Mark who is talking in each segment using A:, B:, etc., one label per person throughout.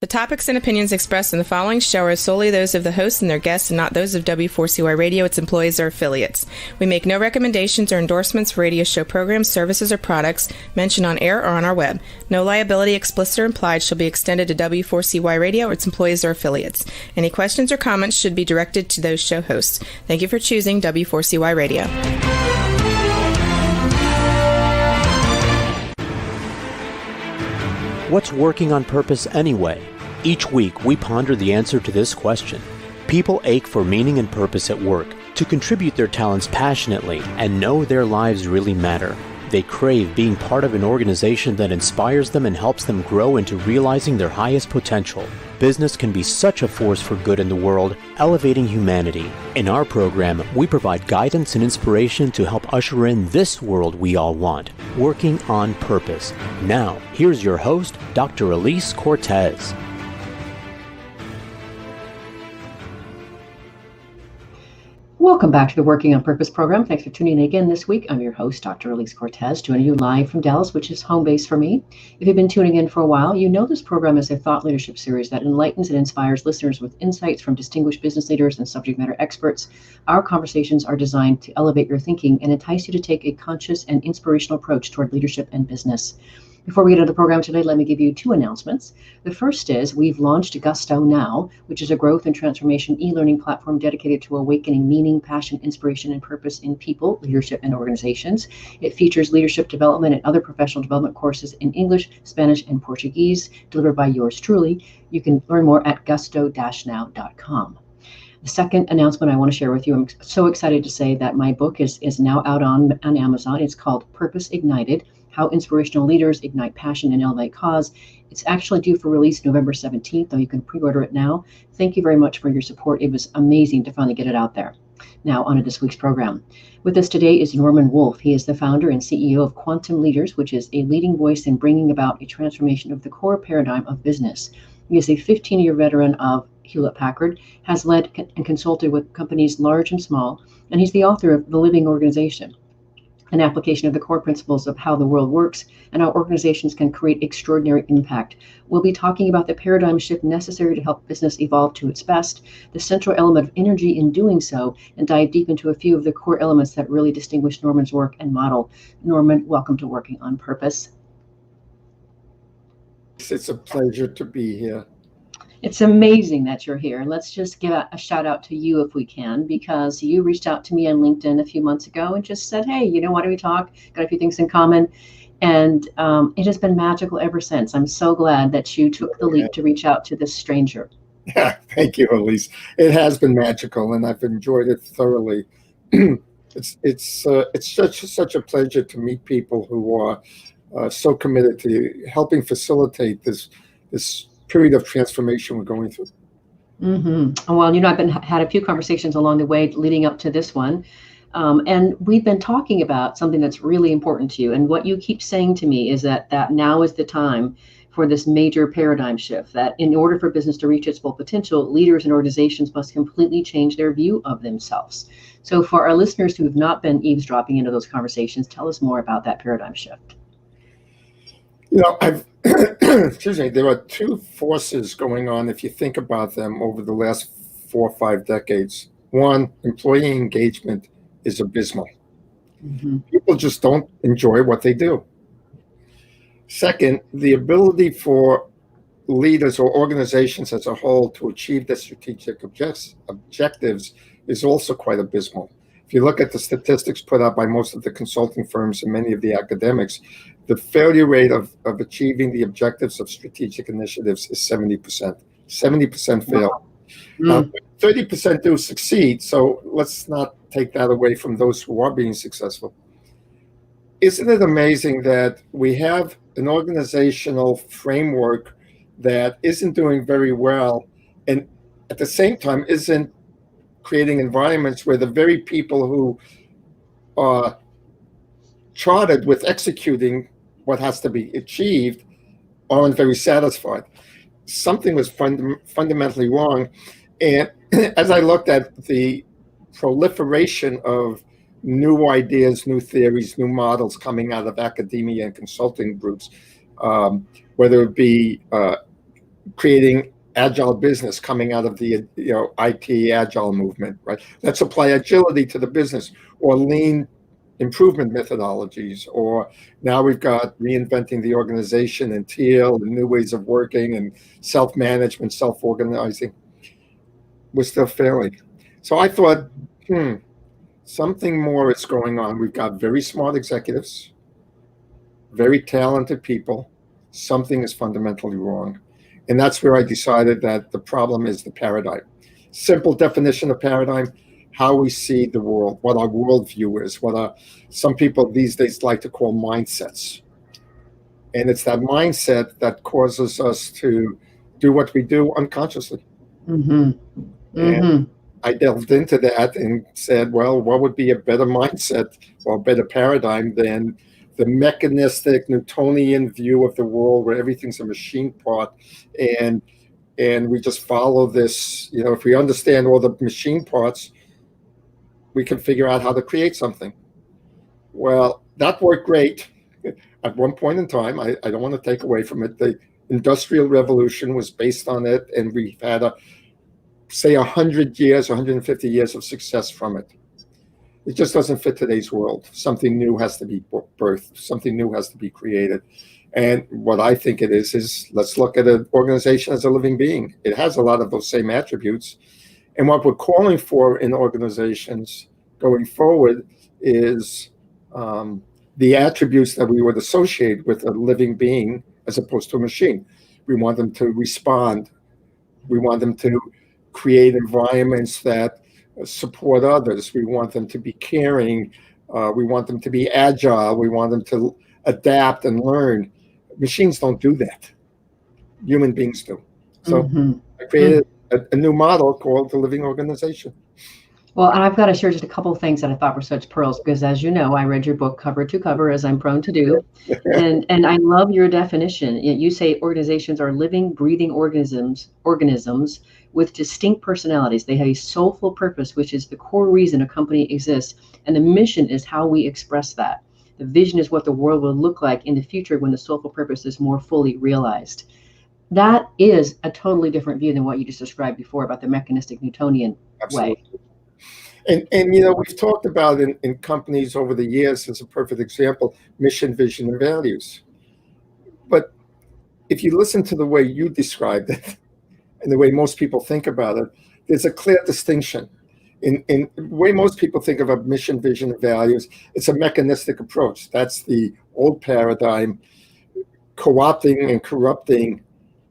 A: The topics and opinions expressed in the following show are solely those of the host and their guests and not those of W4CY Radio, its employees, or affiliates. We make no recommendations or endorsements for radio show programs, services, or products mentioned on air or on our web. No liability, explicit or implied, shall be extended to W4CY Radio or its employees or affiliates. Any questions or comments should be directed to those show hosts. Thank you for choosing W4CY Radio.
B: What's working on purpose anyway? Each week, we ponder the answer to this question. People ache for meaning and purpose at work, to contribute their talents passionately and know their lives really matter. They crave being part of an organization that inspires them and helps them grow into realizing their highest potential. Business can be such a force for good in the world, elevating humanity. In our program, we provide guidance and inspiration to help usher in this world we all want, working on purpose. Now, here's your host, Dr. Alise Cortez.
C: Welcome back to the Working on Purpose program. Thanks for tuning in again this week. I'm your host, Dr. Alise Cortez, joining you live from Dallas, which is home base for me. If you've been tuning in for a while, you know this program is a thought leadership series that enlightens and inspires listeners with insights from distinguished business leaders and subject matter experts. Our conversations are designed to elevate your thinking and entice you to take a conscious and inspirational approach toward leadership and business. Before we get into the program today, let me give you two announcements. The first is we've launched Gusto Now, which is a growth and transformation e-learning platform dedicated to awakening meaning, passion, inspiration, and purpose in people, leadership, and organizations. It features leadership development and other professional development courses in English, Spanish, and Portuguese, delivered by yours truly. You can learn more at gusto-now.com. The second announcement I want to share with you, I'm so excited to say that my book is now out on Amazon. It's called Purpose Ignited: How Inspirational Leaders Ignite Passion and Elevate Cause. It's actually due for release November 17th, though you can pre-order it now. Thank you very much for your support. It was amazing to finally get it out there. Now, on to this week's program. With us today is Norman Wolfe. He is the founder and CEO of Quantum Leaders, which is a leading voice in bringing about a transformation of the core paradigm of business. He is a 15-year veteran of Hewlett-Packard, has led and consulted with companies large and small, and he's the author of The Living Organization, an application of the core principles of how the world works and how organizations can create extraordinary impact. We'll be talking about the paradigm shift necessary to help business evolve to its best, the central element of energy in doing so, and dive deep into a few of the core elements that really distinguish Norman's work and model. Norman, welcome to Working on Purpose.
D: It's a pleasure to be here.
C: It's amazing that you're here. Let's just give a shout out to you if we can, because you reached out to me on LinkedIn a few months ago and just said, hey, why don't we talk? Got a few things in common. And it has been magical ever since. I'm so glad that you took the leap to reach out to this stranger.
D: Yeah, thank you, Alise. It has been magical, and I've enjoyed it thoroughly. It's such a pleasure to meet people who are so committed to helping facilitate this period of transformation we're going through.
C: Mm-hmm. Well, I've had a few conversations along the way leading up to this one. And we've been talking about something that's really important to you. And what you keep saying to me is that now is the time for this major paradigm shift, that in order for business to reach its full potential, leaders and organizations must completely change their view of themselves. So for our listeners who have not been eavesdropping into those conversations, tell us more about that paradigm shift.
D: Excuse me, there are two forces going on, if you think about them, over the last 4 or 5 decades. One, employee engagement is abysmal. Mm-hmm. People just don't enjoy what they do. Second, the ability for leaders or organizations as a whole to achieve their strategic objectives is also quite abysmal. If you look at the statistics put out by most of the consulting firms and many of the academics, the failure rate of achieving the objectives of strategic initiatives is 70%. 70% fail. Wow. 30% do succeed, so let's not take that away from those who are being successful. Isn't it amazing that we have an organizational framework that isn't doing very well, and at the same time isn't creating environments where the very people who are chartered with executing what has to be achieved aren't very satisfied? Something was fundamentally wrong. And as I looked at the proliferation of new ideas, new theories, new models coming out of academia and consulting groups, whether it be creating agile business coming out of the IT agile movement, right? Let's apply agility to the business, or lean improvement methodologies, or now we've got reinventing the organization and teal and new ways of working and self-management, self-organizing. We're still failing. So I thought, something more is going on. We've got very smart executives, very talented people. Something is fundamentally wrong. And that's where I decided that the problem is the paradigm. Simple definition of paradigm: how we see the world, what our worldview is, what some people these days like to call mindsets. And it's that mindset that causes us to do what we do unconsciously. And I delved into that and said, well, what would be a better mindset or a better paradigm than the mechanistic Newtonian view of the world, where everything's a machine part, and we just follow this. If we understand all the machine parts, we can figure out how to create something. Well, that worked great at one point in time. I don't want to take away from it. The Industrial Revolution was based on it, and we've had say 100 years, 150 years of success from it. It just doesn't fit today's world. Something new has to be birthed. Something new has to be created. And what I think it is let's look at an organization as a living being. It has a lot of those same attributes. And what we're calling for in organizations going forward is the attributes that we would associate with a living being as opposed to a machine. We want them to respond. We want them to create environments that support others. We want them to be caring. We want them to be agile. We want them to adapt and learn. Machines don't do that. Human beings do. So I created a new model called the living organization.
C: Well, and I've got to share just a couple of things that I thought were such pearls, because as you know, I read your book cover to cover, as I'm prone to do. and I love your definition. You say organizations are living, breathing organisms with distinct personalities. They have a soulful purpose, which is the core reason a company exists. And the mission is how we express that. The vision is what the world will look like in the future when the soulful purpose is more fully realized. That is a totally different view than what you just described before about the mechanistic Newtonian way.
D: And we've talked about in companies over the years, as a perfect example, mission, vision, and values. But if you listen to the way you described it and the way most people think about it, there's a clear distinction. In the way most people think of a mission, vision, and values, it's a mechanistic approach. That's the old paradigm, co-opting and corrupting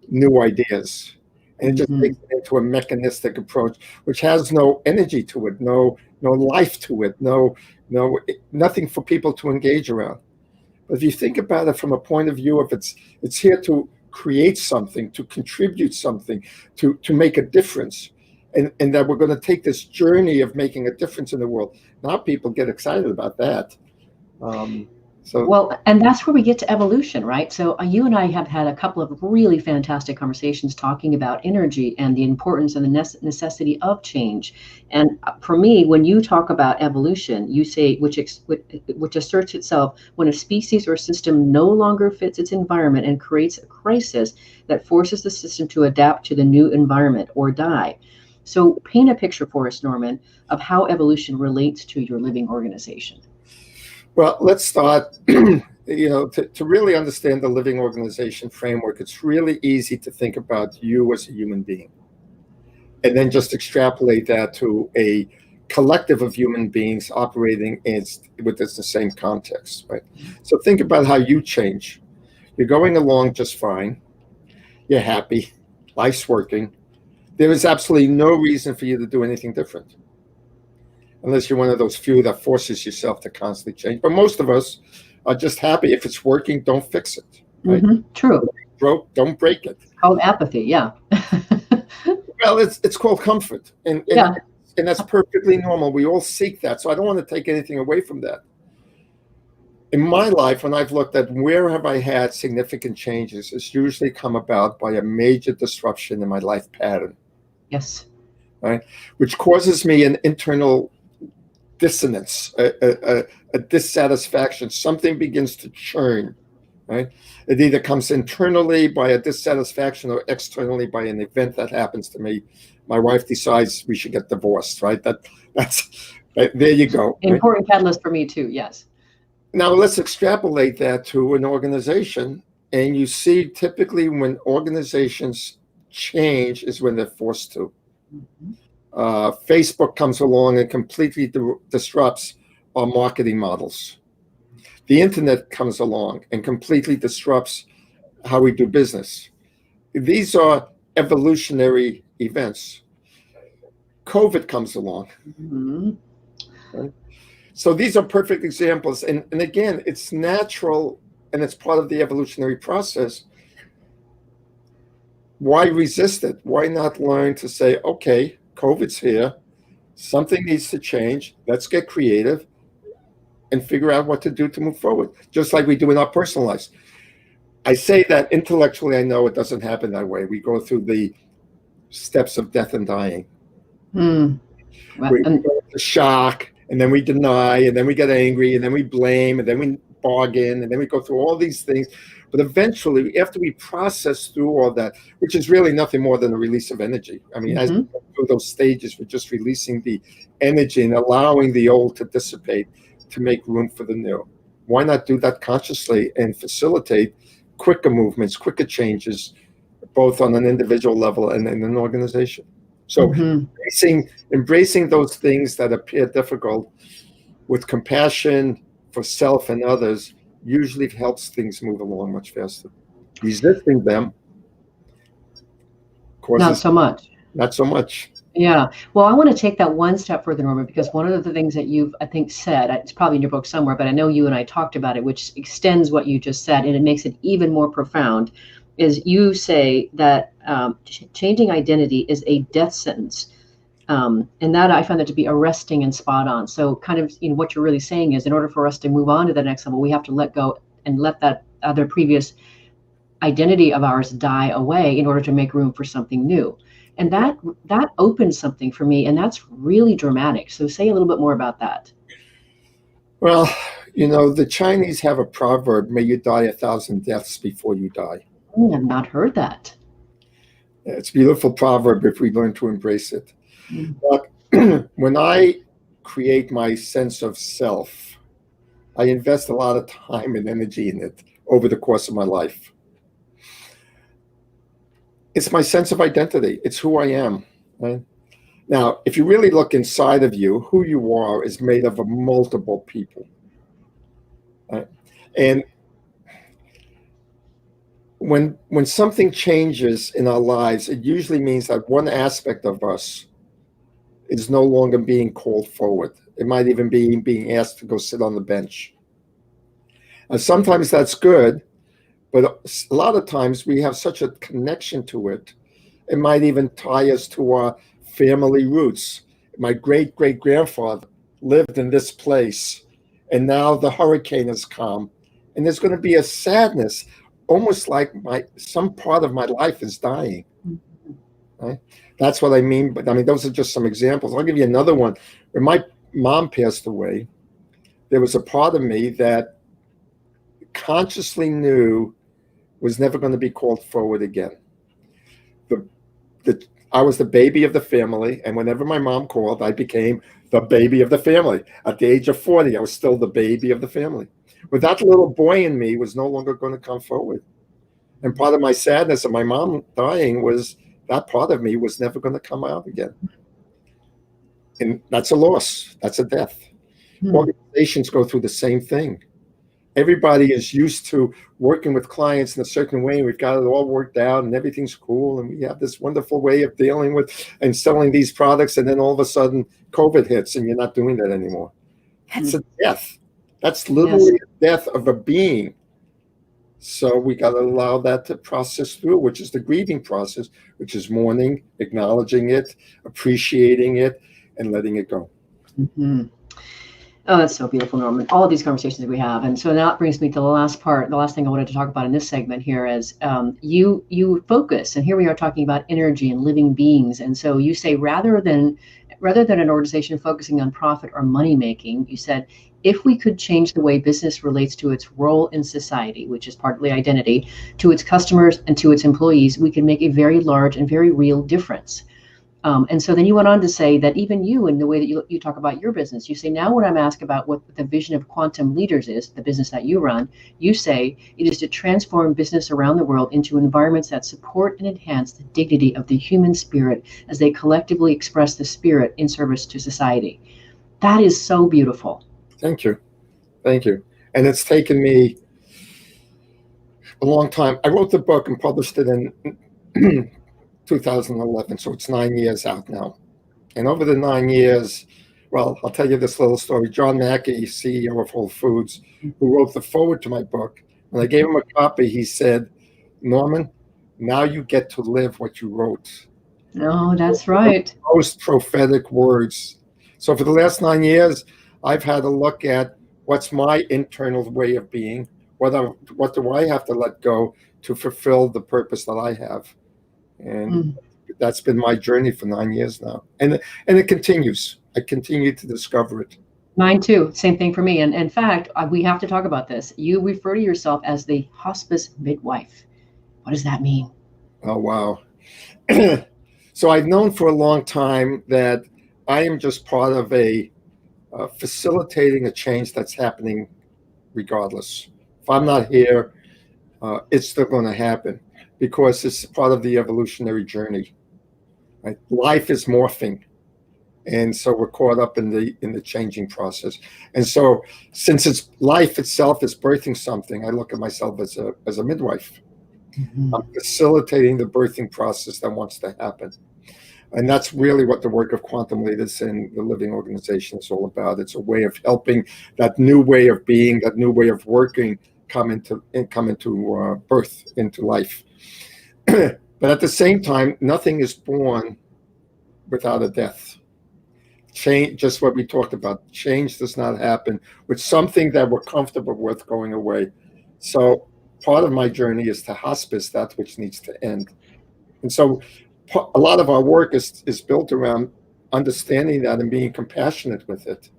D: new ideas. And it just makes it into a mechanistic approach, which has no energy to it, no life to it, nothing for people to engage around. But if you think about it from a point of view of it's here to create something, to contribute something, to make a difference, and that we're going to take this journey of making a difference in the world. Now people get excited about that. Well,
C: and that's where we get to evolution, right? So you and I have had a couple of really fantastic conversations talking about energy and the importance and the necessity of change. And for me, when you talk about evolution, you say which asserts itself when a species or system no longer fits its environment and creates a crisis that forces the system to adapt to the new environment or die. So paint a picture for us, Norman, of how evolution relates to your living organization.
D: Well, let's start, to really understand the living organization framework. It's really easy to think about you as a human being and then just extrapolate that to a collective of human beings operating with the same context, right? So think about how you change. You're going along just fine. You're happy. Life's working. There is absolutely no reason for you to do anything different, unless you're one of those few that forces yourself to constantly change. But most of us are just happy. If it's working, don't fix it. Right?
C: True.
D: If it's broke, don't break it.
C: It's called apathy, yeah.
D: Well, it's called comfort. And that's perfectly normal. We all seek that. So I don't want to take anything away from that. In my life, when I've looked at where have I had significant changes, it's usually come about by a major disruption in my life pattern.
C: Yes.
D: Right? Which causes me an internal dissonance, a dissatisfaction. Something begins to churn right? It either comes internally by a dissatisfaction or externally by an event that happens to me. My wife decides we should get divorced, right? That's right, there you go. Right?
C: Important catalyst for me too, yes.
D: Now let's extrapolate that to an organization, and you see typically when organizations change is when they're forced to. Facebook comes along and completely disrupts our marketing models. The internet comes along and completely disrupts how we do business. These are evolutionary events. COVID comes along. Right? So these are perfect examples. And again, it's natural and it's part of the evolutionary process. Why resist it? Why not learn to say, okay, COVID's here, something needs to change, let's get creative and figure out what to do to move forward, just like we do in our personal lives. I say that intellectually, I know it doesn't happen that way. We go through the steps of death and dying. We go into shock, and then we deny, and then we get angry, and then we blame, and then we bargain, and then we go through all these things. But eventually, after we process through all that, which is really nothing more than a release of energy. I mean, as we go through those stages, we're just releasing the energy and allowing the old to dissipate to make room for the new. Why not do that consciously and facilitate quicker movements, quicker changes, both on an individual level and in an organization? So embracing those things that appear difficult with compassion for self and others usually helps things move along much faster. Resisting them causes
C: not so much.
D: Not so much.
C: Yeah. Well, I want to take that one step further, Norman, because one of the things that you've, I think, said, it's probably in your book somewhere, but I know you and I talked about it, which extends what you just said, and it makes it even more profound, is you say that changing identity is a death sentence. And that I find that to be arresting and spot on. So kind of, what you're really saying is in order for us to move on to the next level, we have to let go and let that other previous identity of ours die away in order to make room for something new. And that opens something for me, and that's really dramatic. So say a little bit more about that.
D: Well, the Chinese have a proverb, may you die 1,000 deaths before you die.
C: I've not heard that.
D: Yeah, it's a beautiful proverb if we learn to embrace it. But when I create my sense of self, I invest a lot of time and energy in it over the course of my life. It's my sense of identity. It's who I am. Right? Now, if you really look inside of you, who you are is made up of multiple people. Right? And when something changes in our lives, it usually means that one aspect of us is no longer being called forward. It might even be being asked to go sit on the bench. And sometimes that's good, but a lot of times we have such a connection to it. It might even tie us to our family roots. My great-great-grandfather lived in this place, and now the hurricane has come, and there's going to be a sadness, almost like some part of my life is dying. Right? That's what I mean. But those are just some examples. I'll give you another one. When my mom passed away, there was a part of me that consciously knew was never going to be called forward again. I was the baby of the family, and whenever my mom called, I became the baby of the family. At the age of 40, I was still the baby of the family. But that little boy in me was no longer going to come forward. And part of my sadness of my mom dying was that part of me was never going to come out again. And that's a loss. That's a death. Organizations go through the same thing. Everybody is used to working with clients in a certain way. We've got it all worked out and everything's cool. And we have this wonderful way of dealing with and selling these products. And then all of a sudden COVID hits and you're not doing that anymore. That's a death. That's literally a death of a being. So we got to allow that to process through, which is the grieving process, which is mourning, acknowledging it, appreciating it, and letting it go.
C: Oh, that's so beautiful, Norman. All of these conversations that we have. And so that brings me to the last part. The last thing I wanted to talk about in this segment here is you focus. And here we are talking about energy and living beings. And so you say rather than an organization focusing on profit or money making, you said if we could change the way business relates to its role in society, which is partly identity, to its customers and to its employees, we can make a very large and very real difference. And so then you went on to say that even you, in the way that you talk about your business, you say, now when I'm asked about what the vision of Quantum Leaders is, the business that you run, you say it is to transform business around the world into environments that support and enhance the dignity of the human spirit as they collectively express the spirit in service to society. That is so beautiful.
D: Thank you. Thank you. And it's taken me a long time. I wrote the book and published it in 2011, so it's 9 years out now. And over the 9 years, well, I'll tell you this little story. John Mackey, CEO of Whole Foods, who wrote the foreword to my book, when I gave him a copy, he said, Norman, now you get to live what you wrote.
C: Oh, that's right.
D: Most prophetic words. So for the last 9 years, I've had to look at what's my internal way of being, what do I have to let go to fulfill the purpose that I have. And that's been my journey for 9 years now. And it continues. I continue to discover it.
C: Mine too. Same thing for me. And in fact, we have to talk about this. You refer to yourself as the hospice midwife. What does that mean?
D: Oh, wow. So I've known for a long time that I am just part of facilitating a change that's happening regardless. If I'm not here, it's still going to happen, because it's part of the evolutionary journey. Right? Life is morphing, and so we're caught up in the changing process. And so, since it's life itself is birthing something, I look at myself as a midwife. Mm-hmm. I'm facilitating the birthing process that wants to happen, and that's really what the work of Quantum Leaders and the Living Organization is all about. It's a way of helping that new way of being, that new way of working, come into birth, into life. But at the same time, nothing is born without a death. Change, just what we talked about, change does not happen with something that we're comfortable with going away. So part of my journey is to hospice that which needs to end. And so a lot of our work is built around understanding that and being compassionate with it.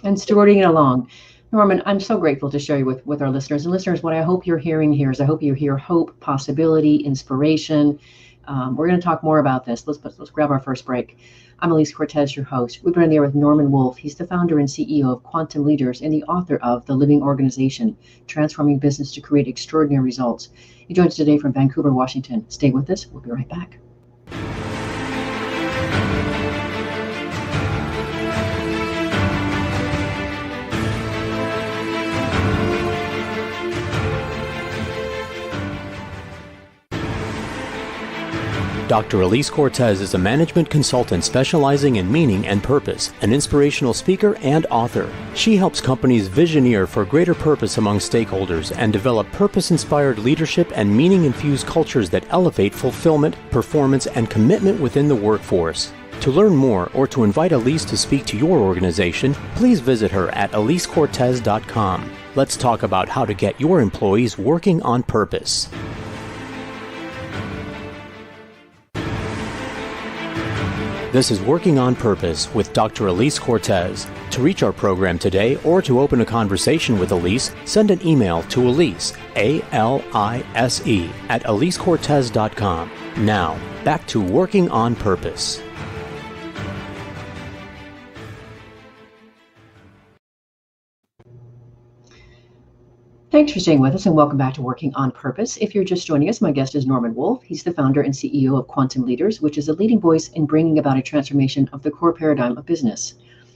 C: And stewarding it along. Norman, I'm so grateful to share you with our listeners. And listeners, what I hope you're hearing here is I hope you hear hope, possibility, inspiration. We're going to talk more about this. Let's grab our first break. I'm Alise Cortez, your host. We've been on the air with Norman Wolfe. He's the founder and CEO of Quantum Leaders and the author of The Living Organization, Transforming Business to Create Extraordinary Results. He joins us today from Vancouver, Washington. Stay with us. We'll be right back.
B: Dr. Alise Cortez is a management consultant specializing in meaning and purpose, an inspirational speaker and author. She helps companies visioneer for greater purpose among stakeholders and develop purpose-inspired leadership and meaning-infused cultures that elevate fulfillment, performance, and commitment within the workforce. To learn more or to invite Alise to speak to your organization, please visit her at alisecortez.com. Let's talk about how to get your employees working on purpose. This is Working on Purpose with Dr. Alise Cortez. To reach our program today or to open a conversation with Alise, send an email to Alise, A-L-I-S-E, at alisecortez.com. Now, back to Working on Purpose.
C: Thanks for staying with us and welcome back to Working on Purpose. If you're just joining us, my guest is Norman Wolfe. He's the founder and CEO of Quantum Leaders, which is a leading voice in bringing about a transformation of the core paradigm of business.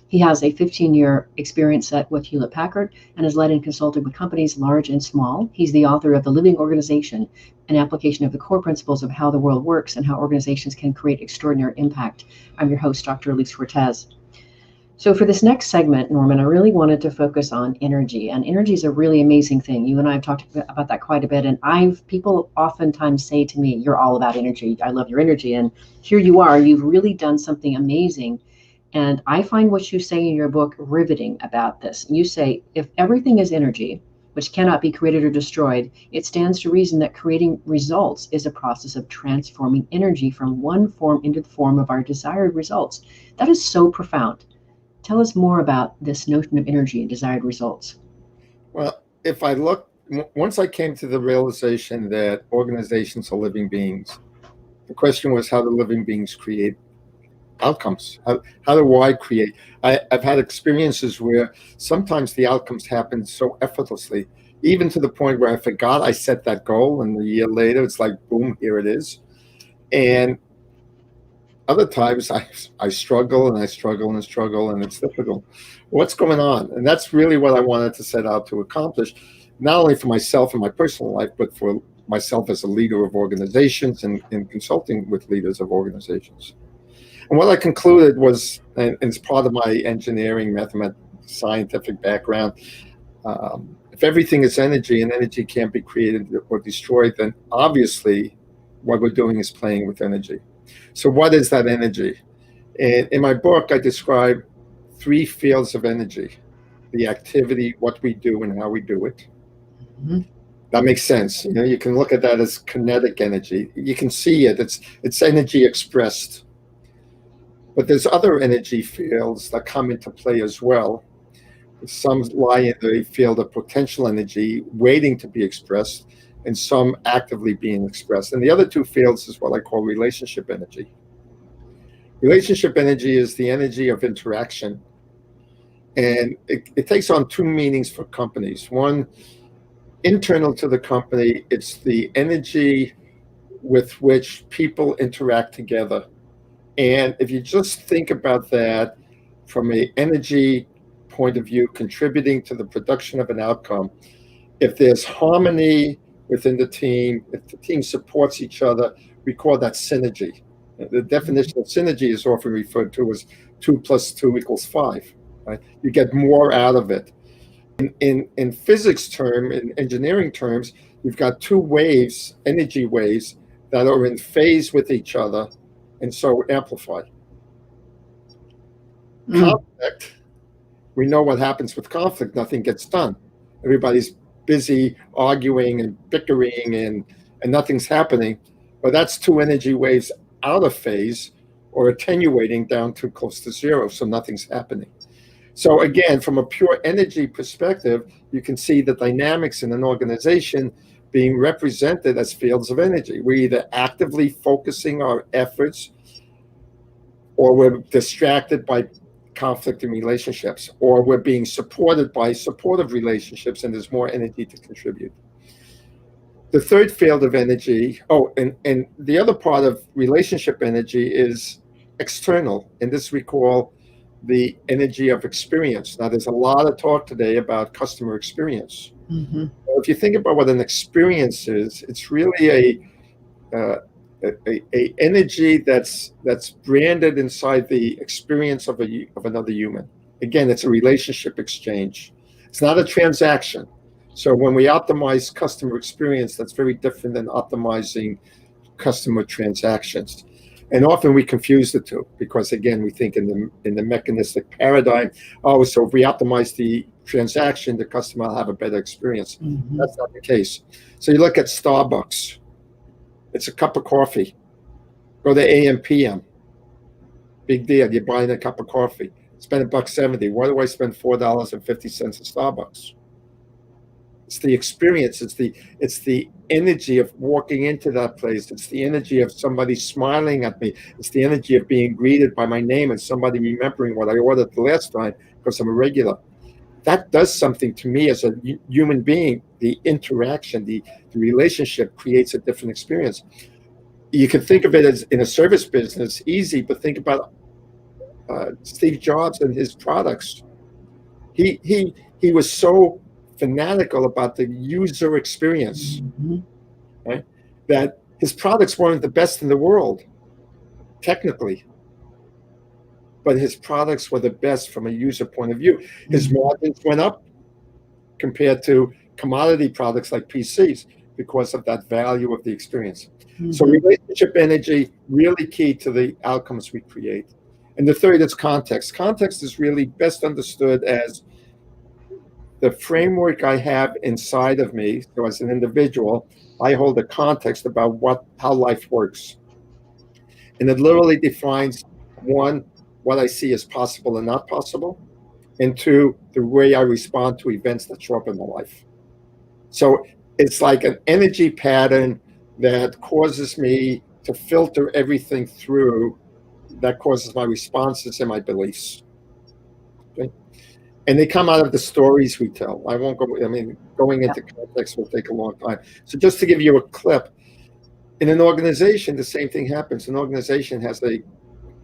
C: He has a 15-year experience set with Hewlett-Packard and has led and consulted with companies large and small. He's the author of The Living Organization, an application of the core principles of how the world works and how organizations can create extraordinary impact. I'm your host, Dr. Alise Cortez. So for this next segment, Norman, I really wanted to focus on energy, and energy is a really amazing thing. You and I have talked about that quite a bit, and people oftentimes say to me, you're all about energy. I love your energy. And here you are, you've really done something amazing. And I find what you say in your book riveting about this. You say, if everything is energy, which cannot be created or destroyed, it stands to reason that creating results is a process of transforming energy from one form into the form of our desired results. That is so profound. Tell us more about this notion of energy and desired results.
D: Well, if I look, once I came to the realization that organizations are living beings, the question was how do living beings create outcomes? How do I create? I've had experiences where sometimes the outcomes happen so effortlessly, even to the point where I forgot I set that goal, and a year later it's like, boom, here it is. And other times I struggle and I struggle and I struggle, and it's difficult. What's going on? And that's really what I wanted to set out to accomplish, not only for myself in my personal life, but for myself as a leader of organizations and consulting with leaders of organizations. And what I concluded was, and it's part of my engineering, mathematics, scientific background, if everything is energy and energy can't be created or destroyed, then obviously what we're doing is playing with energy. So what is that energy? And in my book, I describe 3 fields of energy: the activity, what we do, and how we do it. Mm-hmm. That makes sense. You know, you can look at that as kinetic energy. You can see it. It's energy expressed. But there's other energy fields that come into play as well. Some lie in the field of potential energy, waiting to be expressed, and some actively being expressed. And the other 2 fields is what I call relationship energy. Relationship energy is the energy of interaction. And it takes on 2 meanings for companies. One, internal to the company, it's the energy with which people interact together. And if you just think about that from an energy point of view, contributing to the production of an outcome, if there's harmony within the team, if the team supports each other, we call that synergy. The definition of synergy is often referred to as 2 + 2 = 5. Right? You get more out of it. In physics term, in engineering terms, you've got 2 waves, energy waves, that are in phase with each other and so amplify. Conflict, we know what happens with conflict. Nothing gets done. Everybody's busy arguing and bickering and nothing's happening. But that's 2 energy waves out of phase or attenuating down to close to 0, so nothing's happening. So again, from a pure energy perspective, you can see the dynamics in an organization being represented as fields of energy. We're either actively focusing our efforts, or we're distracted by conflict in relationships, or we're being supported by supportive relationships, and there's more energy to contribute. The third field of energy, and the other part of relationship energy is external, and this we call the energy of experience. Now, there's a lot of talk today about customer experience. Mm-hmm. If you think about what an experience is, it's really a energy that's branded inside the experience of another human. Again, it's a relationship exchange. It's not a transaction. So when we optimize customer experience, that's very different than optimizing customer transactions. And often we confuse the 2 because, again, we think in the mechanistic paradigm, so if we optimize the transaction, the customer will have a better experience. Mm-hmm. That's not the case. So you look at Starbucks. It's a cup of coffee. Go to AM, PM. Big deal. You're buying a cup of coffee. Spend $1.70. Why do I spend $4.50 at Starbucks? It's the experience. It's the energy of walking into that place. It's the energy of somebody smiling at me. It's the energy of being greeted by my name and somebody remembering what I ordered the last time because I'm a regular. That does something to me as a human being. The interaction, the relationship creates a different experience. You can think of it as in a service business, easy, but think about Steve Jobs and his products. He was so fanatical about the user experience, mm-hmm. right? That his products weren't the best in the world, technically, but his products were the best from a user point of view. His mm-hmm. margins went up compared to commodity products like PCs because of that value of the experience. Mm-hmm. So relationship energy, really key to the outcomes we create. And the third is context. Context is really best understood as the framework I have inside of me. So as an individual, I hold a context about how life works. And it literally defines, 1, what I see as possible and not possible, and two, the way I respond to events that show up in my life. So it's like an energy pattern that causes me to filter everything through, that causes my responses and my beliefs. Okay? And they come out of the stories we tell. I won't go, going into context will take a long time. So just to give you a clip, in an organization, the same thing happens. An organization has a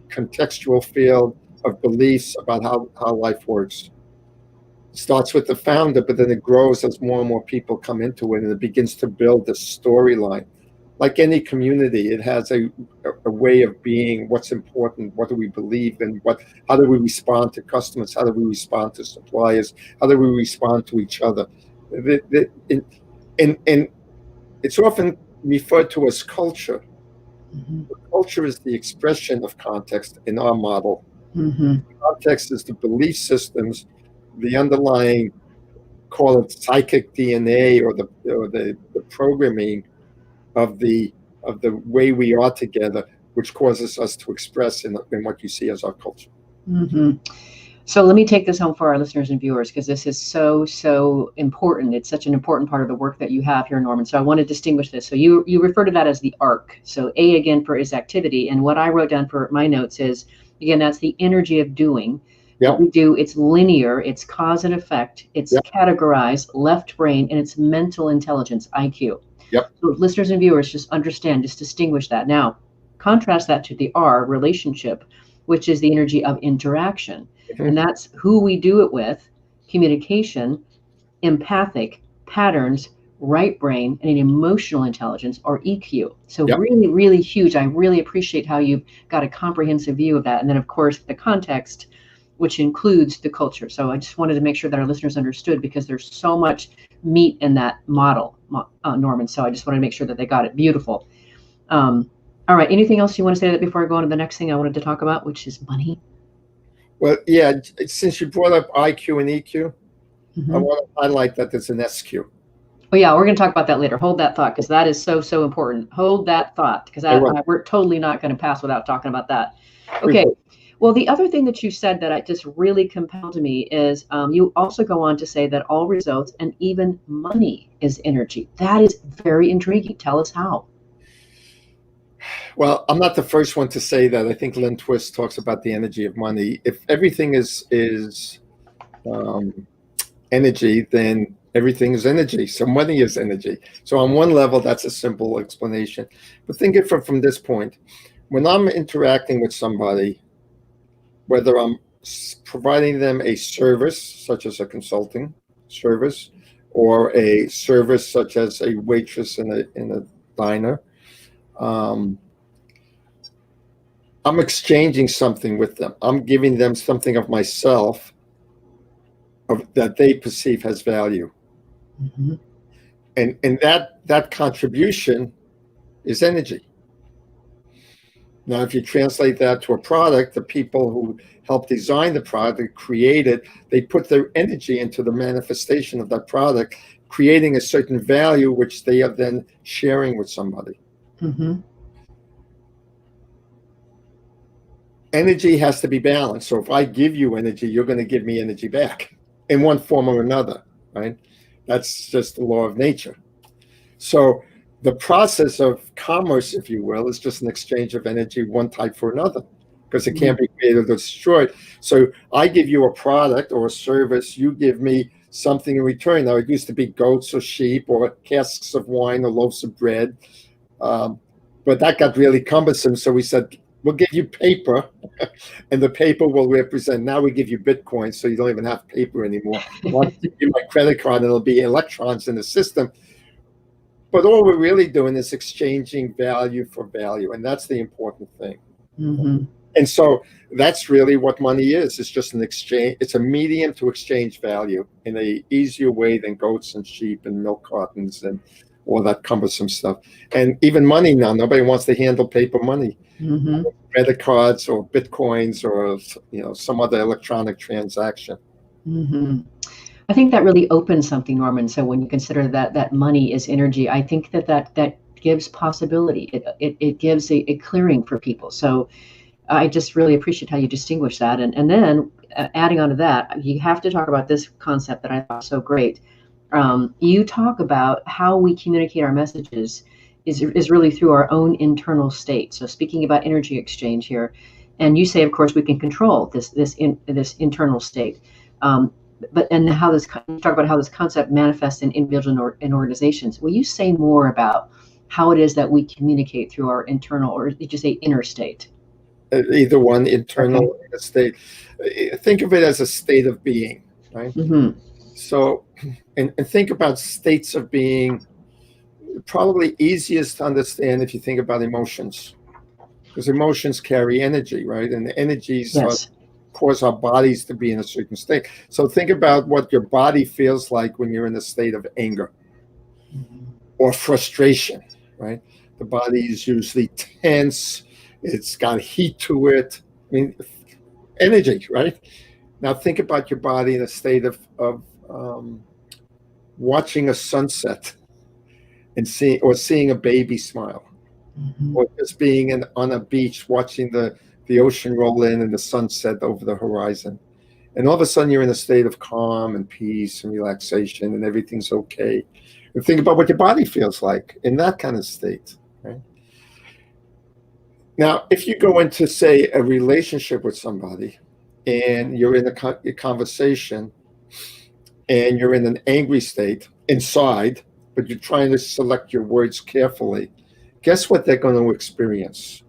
D: contextual field of beliefs about how life works. It starts with the founder, but then it grows as more and more people come into it, and it begins to build a storyline. Like any community, it has a way of being, what's important, what do we believe in, how do we respond to customers, how do we respond to suppliers, how do we respond to each other. And it's often referred to as culture. Mm-hmm. Culture is the expression of context in our model. Mm-hmm. Context is the belief systems, the underlying, call it psychic DNA, or the programming of the way we are together, which causes us to express in what you see as our culture.
C: Mm-hmm. So let me take this home for our listeners and viewers, because this is so important. It's such an important part of the work that you have here, Norman. So I want to distinguish this. So you refer to that as the arc. So A, again, for is activity. And what I wrote down for my notes is, again, that's the energy of doing. Yep. What we do, it's linear, it's cause and effect, it's categorized, left brain, and it's mental intelligence, IQ.
D: Yep.
C: So listeners and viewers, just understand, just distinguish that. Now, contrast that to the R, relationship, which is the energy of interaction. Mm-hmm. And that's who we do it with, communication, empathic, patterns, right brain, and an emotional intelligence, or EQ. So really, really huge. I really appreciate how you've got a comprehensive view of that. And then, of course, the context, which includes the culture. So I just wanted to make sure that our listeners understood, because there's so much meat in that model, Norman. So I just wanted to make sure that they got it. Beautiful. All right. Anything else you want to say that before I go on to the next thing I wanted to talk about, which is money?
D: Well, yeah, since you brought up IQ and EQ, mm-hmm. I want to highlight that there's an SQ.
C: Oh, yeah, we're going to talk about that later. Hold that thought, because that is so important. Hold that thought, because we're totally not going to pass without talking about that. Okay. Well, the other thing that you said that just really compelled me is you also go on to say that all results and even money is energy. That is very intriguing. Tell us how.
D: Well, I'm not the first one to say that. I think Lynn Twist talks about the energy of money. If everything is energy, then everything is energy. So money is energy. So on one level, that's a simple explanation. But think it from this point. When I'm interacting with somebody, whether I'm providing them a service, such as a consulting service, or a service such as a waitress in a diner, I'm exchanging something with them. I'm giving them something of myself that they perceive has value. Mm-hmm. And that contribution is energy. Now, if you translate that to a product, the people who helped design the product, create it, they put their energy into the manifestation of that product, creating a certain value, which they are then sharing with somebody. Mm-hmm. Energy has to be balanced. So if I give you energy, you're going to give me energy back in one form or another, right? That's just the law of nature. So the process of commerce, if you will, is just an exchange of energy, one type for another, because it can't be created or destroyed. So I give you a product or a service, you give me something in return. Now, it used to be goats or sheep or casks of wine or loaves of bread, but that got really cumbersome. So we said, we'll give you paper, and the paper will represent, now we give you Bitcoin, so you don't even have paper anymore. I'll give you my credit card, and it'll be electrons in the system. But all we're really doing is exchanging value for value, and that's the important thing. Mm-hmm. And so that's really what money is. It's just an exchange. It's a medium to exchange value in an easier way than goats and sheep and milk cartons and all that cumbersome stuff. And even money now, nobody wants to handle paper money. Mm-hmm. Credit cards or Bitcoins or some other electronic transaction.
C: Mm-hmm. I think that really opens something, Norman. So when you consider that money is energy, I think that gives possibility. It gives a clearing for people. So I just really appreciate how you distinguish that. And then adding on to that, you have to talk about this concept that I thought was so great. You talk about how we communicate our messages is really through our own internal state. So speaking about energy exchange here, and you say, of course, we can control this internal state. You talk about how this concept manifests in individuals and organizations. Will you say more about how it is that we communicate through our internal, or did you say inner state?
D: Either one, internal state. Think of it as a state of being, right? Mm-hmm. So, and think about states of being. Probably easiest to understand if you think about emotions, because emotions carry energy, right? And the energies cause our bodies to be in a certain state. So think about what your body feels like when you're in a state of anger or frustration, right? The body is usually tense. It's got heat to it. I mean, energy, right? Now think about your body in a state of watching a sunset and seeing a baby smile, or just being on a beach watching the ocean roll in and the sunset over the horizon. And all of a sudden you're in a state of calm and peace and relaxation and everything's okay. And think about what your body feels like in that kind of state, right? Now, if you go into, say, a relationship with somebody and you're in a conversation and you're in an angry state inside, but you're trying to select your words carefully, guess what they're going to experience,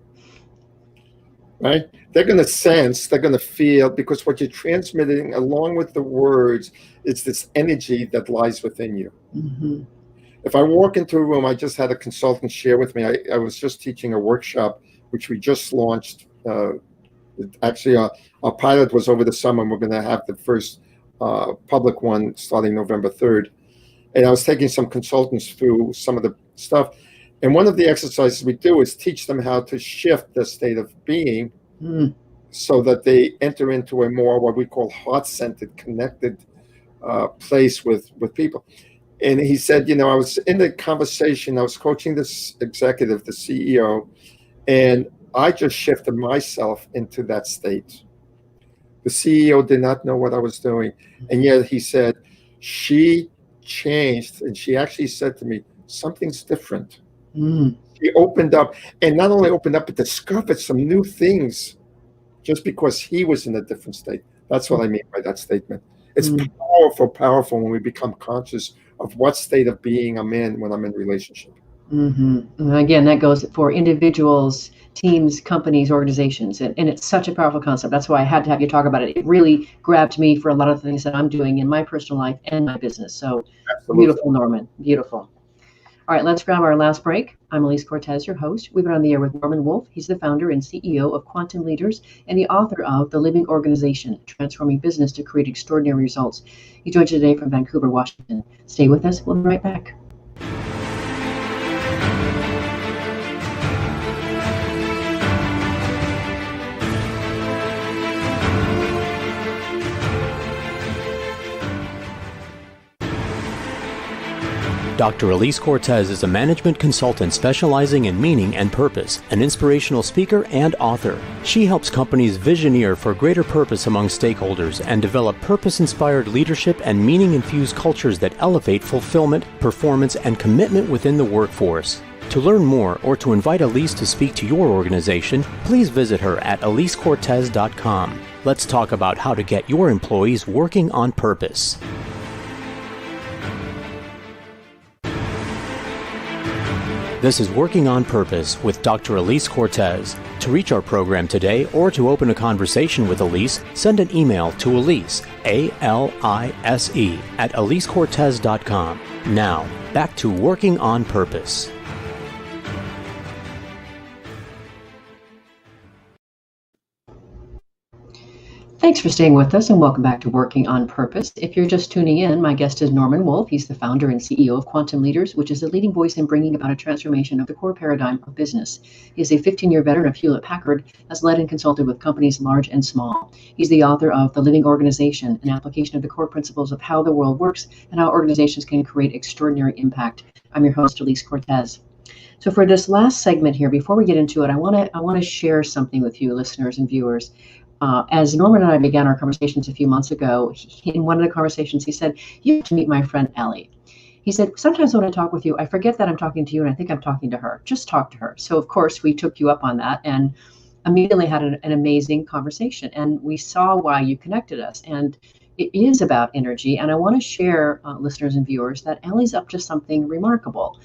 D: right? They're going to sense, they're going to feel, because what you're transmitting along with the words is this energy that lies within you. Mm-hmm. If I walk into a room, I just had a consultant share with me, I was just teaching a workshop, which we just launched. Actually, our pilot was over the summer, and we're going to have the first public one starting November 3rd. And I was taking some consultants through some of the stuff. And one of the exercises we do is teach them how to shift their state of being so that they enter into a more what we call heart-centered, connected place with people. And he said, I was in the conversation, I was coaching this executive, the CEO, and I just shifted myself into that state. The CEO did not know what I was doing. And yet he said, she changed, and she actually said to me, something's different. She opened up, and not only opened up, but discovered some new things just because he was in a different state. That's what I mean by that statement. It's powerful when we become conscious of what state of being I'm in when I'm in relationship.
C: And again, that goes for individuals, teams, companies, organizations, and it's such a powerful concept. That's why I had to have you talk about it. It really grabbed me for a lot of the things that I'm doing in my personal life and my business. So Absolutely. Beautiful, Norman. Beautiful. All right, let's grab our last break. I'm Alise Cortez, your host. We've been on the air with Norman Wolfe. He's the founder and CEO of Quantum Leaders and the author of The Living Organization, Transforming Business to Create Extraordinary Results. He joins you today from Vancouver, Washington. Stay with us. We'll be right back.
B: Dr. Alise Cortez is a management consultant specializing in meaning and purpose, an inspirational speaker and author. She helps companies visioneer for greater purpose among stakeholders and develop purpose-inspired leadership and meaning-infused cultures that elevate fulfillment, performance, and commitment within the workforce. To learn more or to invite Alise to speak to your organization, please visit her at alisecortez.com. Let's talk about how to get your employees working on purpose. This is Working on Purpose with Dr. Alise Cortez. To reach our program today or to open a conversation with Alise, send an email to Alise, A-L-I-S-E, at alisecortez.com. Now, back to Working on Purpose.
C: Thanks for staying with us and welcome back to Working on Purpose. If you're just tuning in, my guest is Norman Wolfe. He's the founder and CEO of Quantum Leaders, which is a leading voice in bringing about a transformation of the core paradigm of business. He is a 15-year veteran of Hewlett-Packard, has led and consulted with companies large and small. He's the author of The Living Organization, an application of the core principles of how the world works and how organizations can create extraordinary impact. I'm your host, Alise Cortez. So for this last segment here, before we get into it, I want to share something with you, listeners and viewers. As Norman and I began our conversations a few months ago, in one of the conversations, he said, "You have to meet my friend Ellie." He said, "Sometimes when I talk with you, I forget that I'm talking to you, and I think I'm talking to her. Just talk to her." So of course, we took you up on that and immediately had an amazing conversation, and we saw why you connected us. And it is about energy, and I want to share, listeners and viewers, that Ellie's up to something remarkable.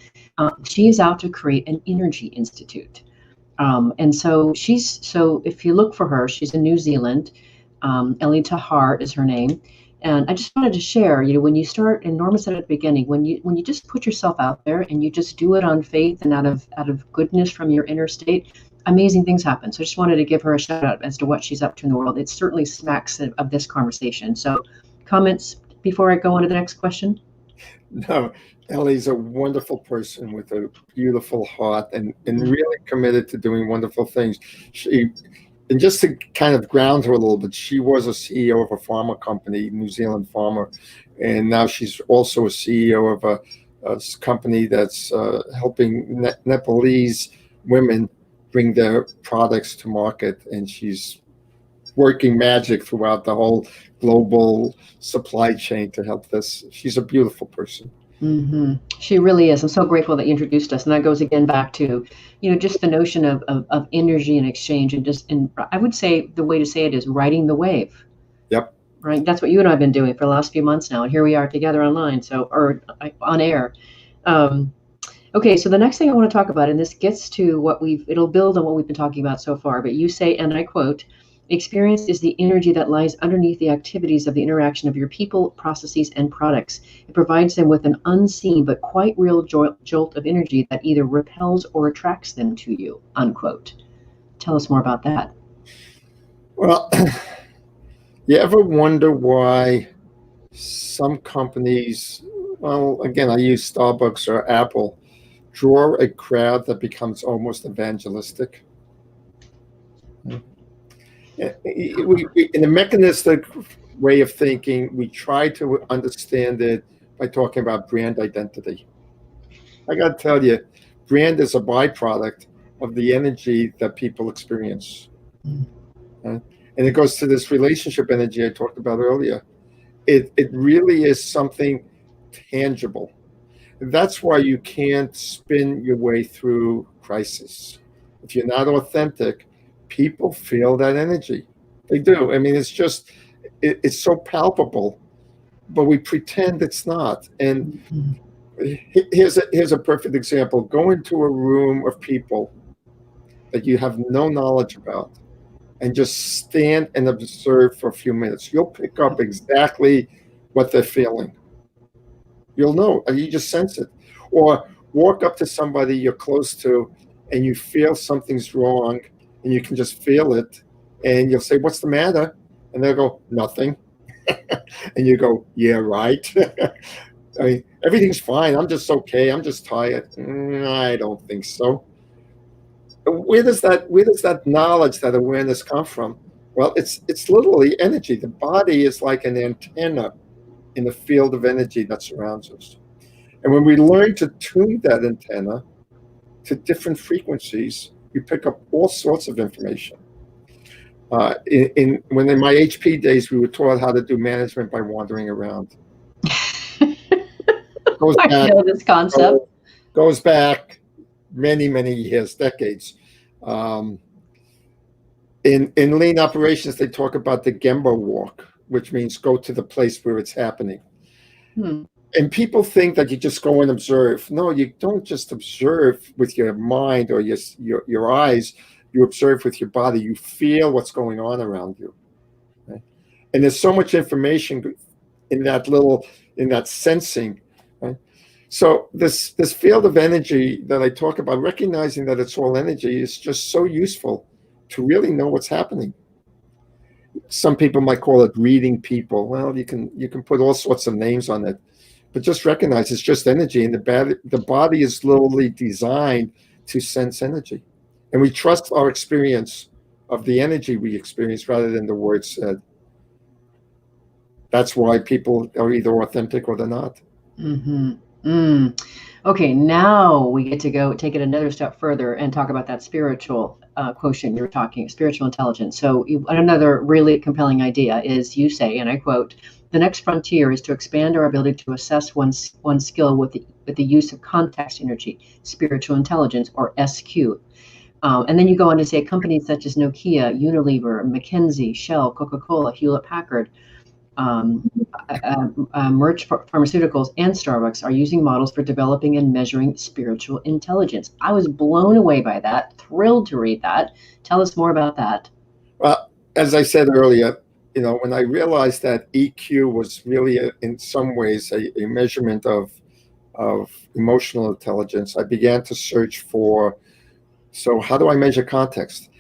C: She is out to create an energy institute. And so if you look for her, she's in New Zealand. Ellie Tahar is her name. And I just wanted to share, when you start, and Norma said at the beginning, when you just put yourself out there and you just do it on faith and out of goodness from your inner state, amazing things happen. So I just wanted to give her a shout out as to what she's up to in the world. It certainly smacks of this conversation. So comments before I go on to the next question?
D: No, Ellie's a wonderful person with a beautiful heart and really committed to doing wonderful things. And just to kind of ground her a little bit, she was a CEO of a pharma company, New Zealand Pharma, and now she's also a CEO of a company that's helping Nepalese women bring their products to market, and she's working magic throughout the whole global supply chain to help this. She's a beautiful person.
C: Mm-hmm. She really is. I'm so grateful that you introduced us. And that goes again back to, just the notion of energy and exchange, and I would say the way to say it is riding the wave.
D: Yep.
C: Right. That's what you and I have been doing for the last few months now. And here we are together online. Or on air. Okay. So the next thing I want to talk about, and this gets to it'll build on what we've been talking about so far, but you say, and I quote, "Experience is the energy that lies underneath the activities of the interaction of your people, processes, and products. It provides them with an unseen but quite real jolt of energy that either repels or attracts them to you," unquote. Tell us more about that.
D: Well, you ever wonder why some companies, well, again, I use Starbucks or Apple, draw a crowd that becomes almost evangelistic? In a mechanistic way of thinking, we try to understand it by talking about brand identity. I got to tell you, brand is a byproduct of the energy that people experience. And it goes to this relationship energy I talked about earlier. It really is something tangible. That's why you can't spin your way through crisis. If you're not authentic, people feel that energy. They do. I mean, it's so palpable, but we pretend it's not. And here's a perfect example. Go into a room of people that you have no knowledge about and just stand and observe for a few minutes. You'll pick up exactly what they're feeling. You'll know, you just sense it. Or walk up to somebody you're close to and you feel something's wrong and you can just feel it. And you'll say, "What's the matter?" And they'll go, "Nothing." And you go, "Yeah, right." I mean, everything's fine. I'm just okay. I'm just tired. I don't think so. Where does that knowledge, that awareness come from? Well, it's literally energy. The body is like an antenna in the field of energy that surrounds us. And when we learn to tune that antenna to different frequencies, we pick up all sorts of information. When in my HP days, we were taught how to do management by wandering around.
C: I know this concept.
D: Goes back many, many years, decades. In lean operations, they talk about the Gemba walk, which means go to the place where it's happening. And people think that you just go and observe. No, you don't just observe with your mind or your eyes. You observe with your body. You feel what's going on around you. Right? And there's so much information in that sensing. Right? So this field of energy that I talk about, recognizing that it's all energy, is just so useful to really know what's happening. Some people might call it reading people. Well, you can put all sorts of names on it, but just recognize it's just energy, and the body is literally designed to sense energy, and we trust our experience of the energy we experience rather than the words said. That's why people are either authentic or they're not.
C: Mm-hmm. Okay, now we get to go take it another step further and talk about that spiritual quotient you were talking, spiritual intelligence. So another really compelling idea is, you say, and I quote, "The next frontier is to expand our ability to assess one's skill with the use of context energy, spiritual intelligence, or SQ." And then you go on to say companies such as Nokia, Unilever, McKinsey, Shell, Coca-Cola, Hewlett-Packard, Merck Pharmaceuticals, and Starbucks are using models for developing and measuring spiritual intelligence. I was blown away by that, thrilled to read that. Tell us more about that.
D: Well, as I said earlier, when I realized that EQ was really, in some ways, a measurement of emotional intelligence, I began to search for, so how do I measure context?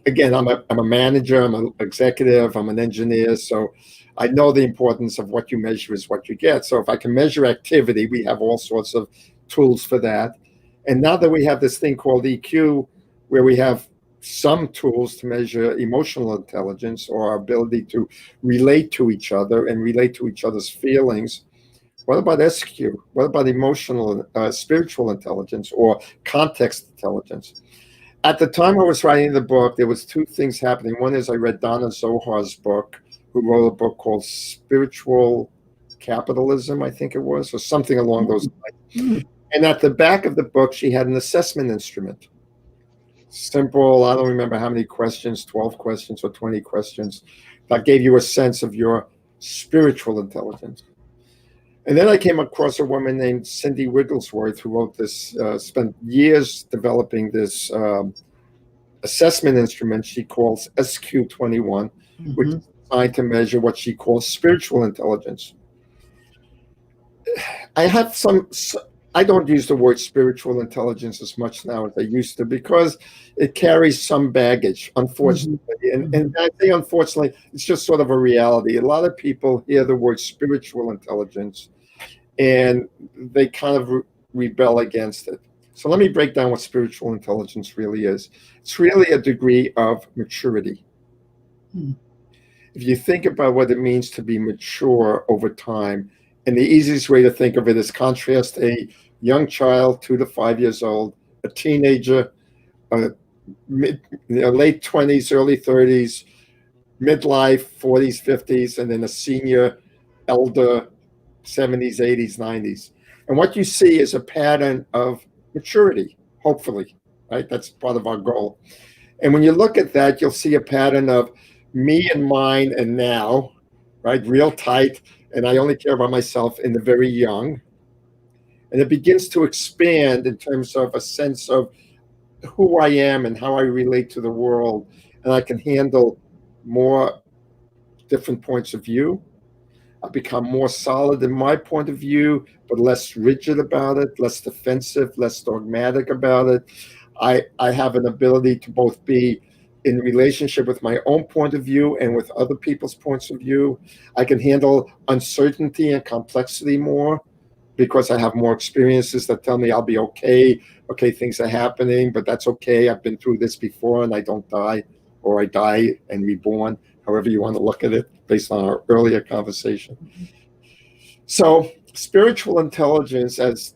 D: Again, I'm a manager, I'm an executive, I'm an engineer, so I know the importance of what you measure is what you get. So if I can measure activity, we have all sorts of tools for that. And now that we have this thing called EQ, where we have some tools to measure emotional intelligence or our ability to relate to each other and relate to each other's feelings, what about SQ? What about emotional, spiritual intelligence or context intelligence? At the time I was writing the book, there was two things happening. One is I read Donna Zohar's book, who wrote a book called Spiritual Capitalism, I think it was, or something along those lines. And at the back of the book, she had an assessment instrument. Simple, I don't remember how many questions, 12 questions or 20 questions, that gave you a sense of your spiritual intelligence. And then I came across a woman named Cindy Wigglesworth, who wrote this, spent years developing this assessment instrument she calls SQ21, which is designed to measure what she calls spiritual intelligence. I don't use the word spiritual intelligence as much now as I used to, because it carries some baggage, unfortunately. And I say unfortunately, it's just sort of a reality. A lot of people hear the word spiritual intelligence and they kind of rebel against it. So let me break down what spiritual intelligence really is. It's really a degree of maturity. If you think about what it means to be mature over time, and the easiest way to think of it is contrast a young child, 2 to 5 years old, a teenager, late 20s, early 30s, midlife, 40s, 50s, and then a senior, elder, 70s, 80s, 90s. And what you see is a pattern of maturity, hopefully, right? That's part of our goal. And when you look at that, you'll see a pattern of me and mine and now, right? Real tight. And I only care about myself in the very young. And it begins to expand in terms of a sense of who I am and how I relate to the world. And I can handle more different points of view. I become more solid in my point of view, but less rigid about it, less defensive, less dogmatic about it. I have an ability to both be in relationship with my own point of view and with other people's points of view. I can handle uncertainty and complexity more because I have more experiences that tell me I'll be okay. Okay, things are happening, but that's okay. I've been through this before and I don't die, or I die and reborn, however you want to look at it, based on our earlier conversation. So spiritual intelligence, as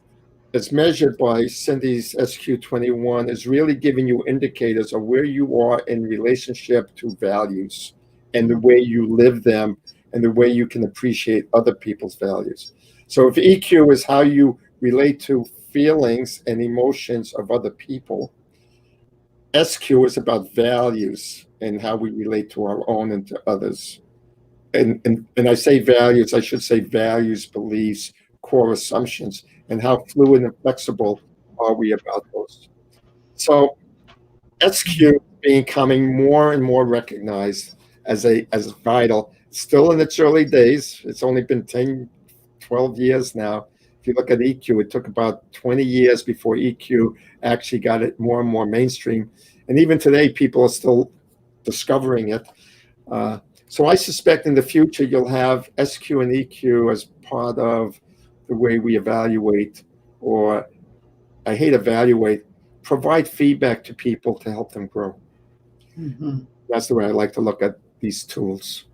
D: measured by Cindy's SQ21, is really giving you indicators of where you are in relationship to values and the way you live them and the way you can appreciate other people's values. So if EQ is how you relate to feelings and emotions of other people, SQ is about values and how we relate to our own and to others. And I say values, I should say values, beliefs, core assumptions, and how fluid and flexible are we about those. So SQ becoming more and more recognized as vital, still in its early days. It's only been 10, 12 years now. If you look at EQ, it took about 20 years before EQ actually got it more and more mainstream. And even today, people are still discovering it. So I suspect in the future, you'll have SQ and EQ as part of the way we evaluate, or I hate evaluate, provide feedback to people to help them grow. That's the way I like to look at these tools.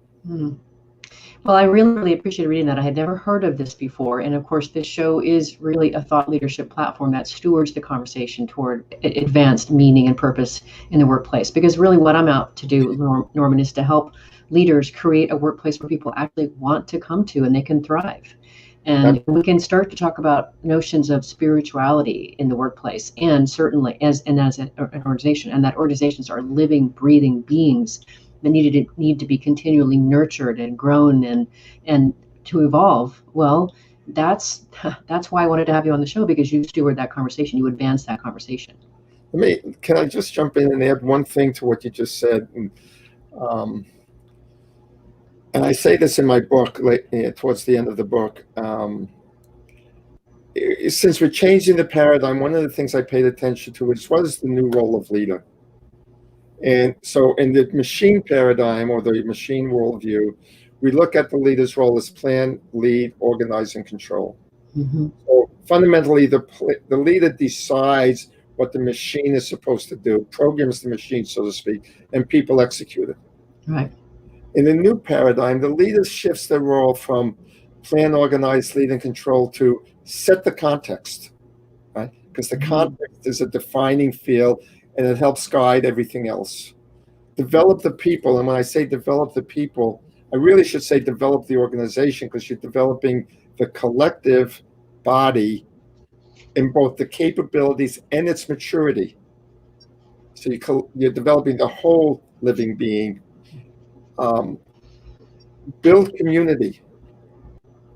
C: Well, I really, really appreciate reading that. I had never heard of this before. And of course, this show is really a thought leadership platform that stewards the conversation toward advanced meaning and purpose in the workplace. Because really what I'm out to do, Norman, is to help leaders create a workplace where people actually want to come to and they can thrive. And we can start to talk about notions of spirituality in the workplace, and certainly as an organization, and that organizations are living, breathing beings that need to be continually nurtured and grown and to evolve. Well, that's why I wanted to have you on the show, because you steward that conversation, you advance that conversation.
D: Can I just jump in and add one thing to what you just said? And I say this in my book, towards the end of the book. Since we're changing the paradigm, one of the things I paid attention to is what is the new role of leader? And so in the machine paradigm, or the machine worldview, we look at the leader's role as plan, lead, organize, and control. Mm-hmm. So fundamentally, the leader decides what the machine is supposed to do, programs the machine, so to speak, and people execute it.
C: Right.
D: In the new paradigm, the leader shifts their role from plan, organize, lead, and control to set the context, right? Because the context is a defining field, and it helps guide everything else. Develop the people, and when I say develop the people, I really should say develop the organization, because you're developing the collective body in both the capabilities and its maturity. So you're developing the whole living being. Build community,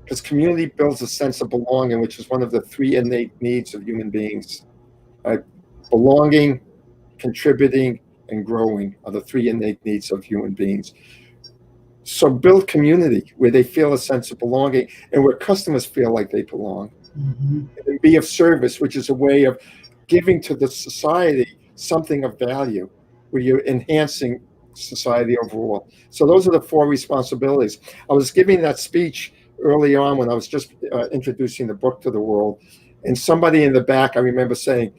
D: because community builds a sense of belonging, which is one of the 3 innate needs of human beings. Right? Belonging, contributing, and growing are the 3 innate needs of human beings. So build community where they feel a sense of belonging and where customers feel like they belong. Mm-hmm. And be of service, which is a way of giving to the society something of value, where you're enhancing society overall. So those are the 4 responsibilities. I was giving that speech early on when I was just introducing the book to the world, and somebody in the back, I remember saying,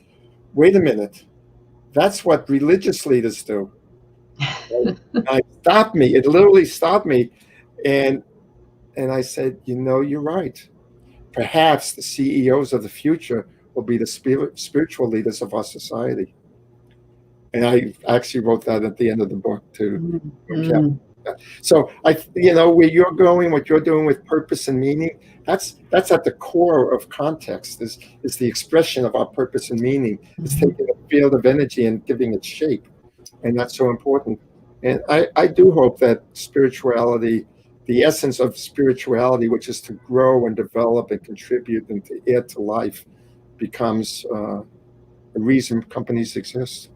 D: wait a minute, that's what religious leaders do. It literally stopped me, and I said, you're right. Perhaps the CEOs of the future will be the spiritual leaders of our society. And I actually wrote that at the end of the book too. Mm-hmm. So where you're going, what you're doing with purpose and meaning, that's at the core of context. Is the expression of our purpose and meaning. It's taking a field of energy and giving it shape, and that's so important. And I do hope that spirituality, the essence of spirituality, which is to grow and develop and contribute and to add to life, becomes a reason companies exist.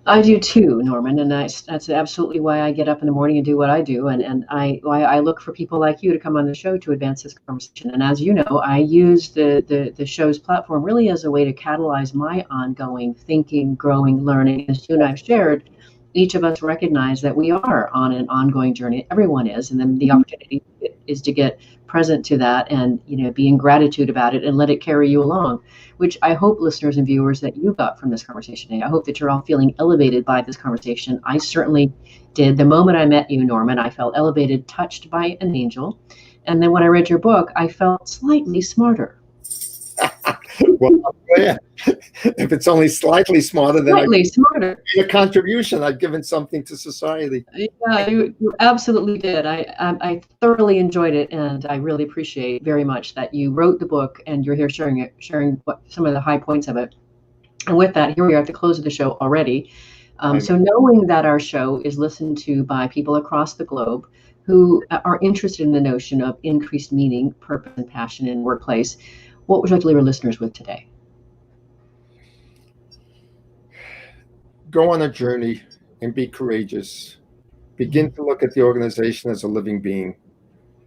C: I do too, Norman, and that's absolutely why I get up in the morning and do what I do, and why I look for people like you to come on the show to advance this conversation. And as you know, I use the show's platform really as a way to catalyze my ongoing thinking, growing, learning. As you and I've shared, each of us recognize that we are on an ongoing journey. Everyone is, and then the opportunity is to get present to that and be in gratitude about it and let it carry you along, which I hope, listeners and viewers, that you got from this conversation today. I hope that you're all feeling elevated by this conversation. I certainly did. The moment I met you, Norman, I felt elevated, touched by an angel. And then when I read your book, I felt slightly smarter.
D: Well, I'm glad. If it's only slightly smarter, then a contribution. I've given something to society.
C: Yeah, you absolutely did. I thoroughly enjoyed it, and I really appreciate very much that you wrote the book and you're here sharing some of the high points of it. And with that, here we are at the close of the show already. So knowing that our show is listened to by people across the globe who are interested in the notion of increased meaning, purpose, and passion in workplace, what would you like to leave our listeners with today?
D: Go on a journey and be courageous. Begin to look at the organization as a living being.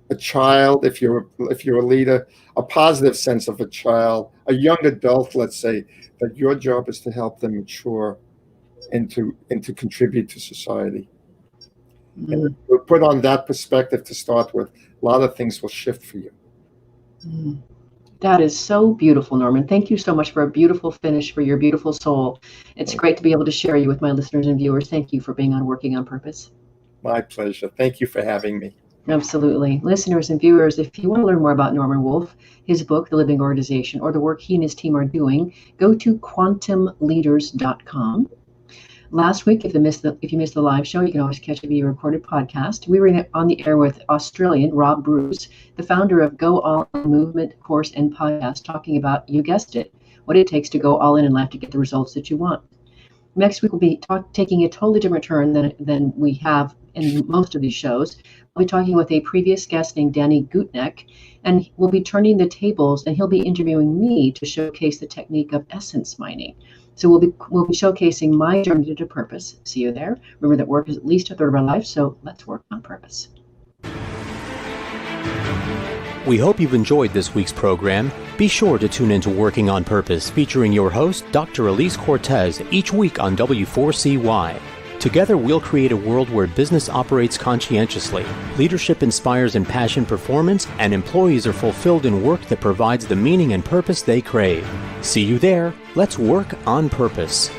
D: A child, if you're a leader, a positive sense of a child, a young adult, let's say, that your job is to help them mature and to contribute to society. Mm-hmm. And if you put on that perspective to start with, a lot of things will shift for you.
C: Mm-hmm. That is so beautiful, Norman. Thank you so much for a beautiful finish for your beautiful soul. It's great to be able to share you with my listeners and viewers. Thank you for being on Working on Purpose.
D: My pleasure. Thank you for having me.
C: Absolutely. Listeners and viewers, if you want to learn more about Norman Wolfe, his book, The Living Organization, or the work he and his team are doing, go to quantumleaders.com. Last week, if you missed the live show, you can always catch a video recorded podcast. We were on the air with Australian Rob Bruce, the founder of Go All In movement, course, and podcast, talking about, you guessed it, what it takes to go all in life to get the results that you want. Next week, we'll be taking a totally different turn than we have in most of these shows. I'll be talking with a previous guest named Danny Gutneck, and we'll be turning the tables, and he'll be interviewing me to showcase the technique of essence mining. So we'll be showcasing my journey to purpose. See you there. Remember that work is at least a third of our life, so let's work on purpose.
B: We hope you've enjoyed this week's program. Be sure to tune into Working on Purpose, featuring your host, Dr. Alise Cortez, each week on W4CY. Together, we'll create a world where business operates conscientiously, leadership inspires impassioned performance, and employees are fulfilled in work that provides the meaning and purpose they crave. See you there. Let's work on purpose.